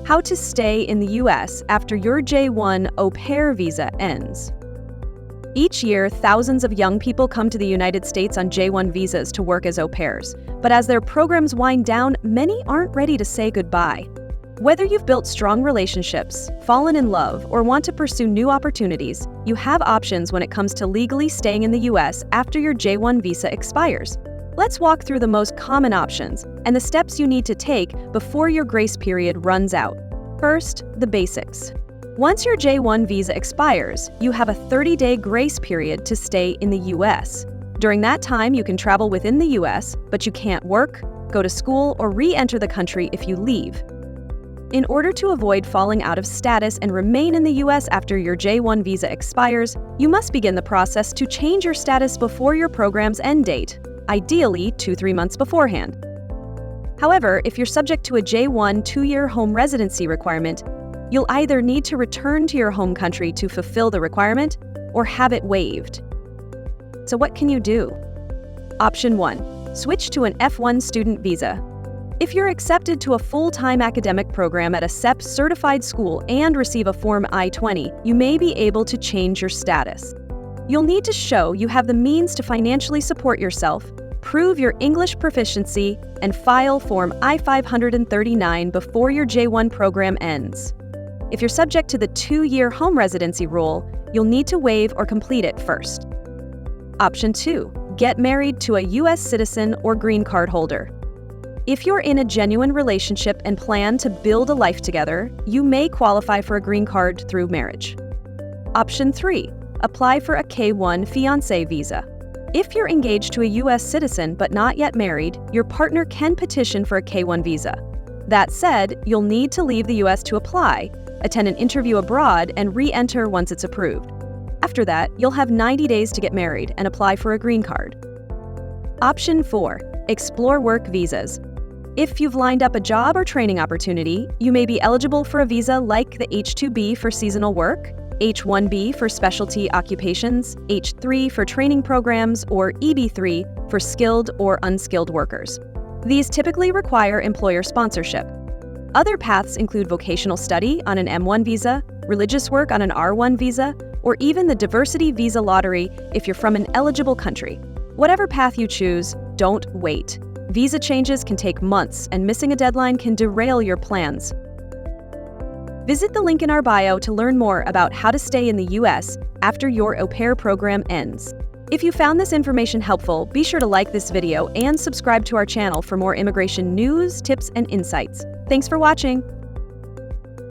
How to stay in the U.S. after your J-1 au pair visa ends. Each year, thousands of young people come to the United States on J-1 visas to work as au pairs. But as their programs wind down, many aren't ready to say goodbye. Whether you've built strong relationships, fallen in love, or want to pursue new opportunities, you have options when it comes to legally staying in the U.S. after your J-1 visa expires. Let's walk through the most common options and the steps you need to take before your grace period runs out. First, the basics. Once your J-1 visa expires, you have a 30-day grace period to stay in the U.S. During that time, you can travel within the U.S., but you can't work, go to school, or re-enter the country if you leave. In order to avoid falling out of status and remain in the U.S. after your J-1 visa expires, you must begin the process to change your status before your program's end date, ideally 2-3 months beforehand. However, if you're subject to a J-1 2-year home residency requirement, you'll either need to return to your home country to fulfill the requirement or have it waived. So what can you do? Option 1. Switch to an F1 student visa. If you're accepted to a full-time academic program at a CEP certified school and receive a Form I-20, you may be able to change your status. You'll need to show you have the means to financially support yourself, prove your English proficiency, and file Form I-539 before your J-1 program ends. If you're subject to the 2-year home residency rule, you'll need to waive or complete it first. Option 2. Get married to a U.S. citizen or green card holder. If you're in a genuine relationship and plan to build a life together, you may qualify for a green card through marriage. Option 3. Apply for a K-1 fiancé visa. If you're engaged to a U.S. citizen but not yet married, your partner can petition for a K-1 visa. That said, you'll need to leave the U.S. to apply, attend an interview abroad, and re-enter once it's approved. After that, you'll have 90 days to get married and apply for a green card. Option 4. Explore work visas. If you've lined up a job or training opportunity, you may be eligible for a visa like the H-2B for seasonal work, H-1B for specialty occupations, H-3 for training programs, or EB-3 for skilled or unskilled workers. These typically require employer sponsorship. Other paths include vocational study on an M-1 visa, religious work on an R-1 visa, or even the diversity visa lottery if you're from an eligible country. Whatever path you choose, don't wait. Visa changes can take months, and missing a deadline can derail your plans. Visit the link in our bio to learn more about how to stay in the U.S. after your au pair program ends. If you found this information helpful, be sure to like this video and subscribe to our channel for more immigration news, tips, and insights. Thanks for watching.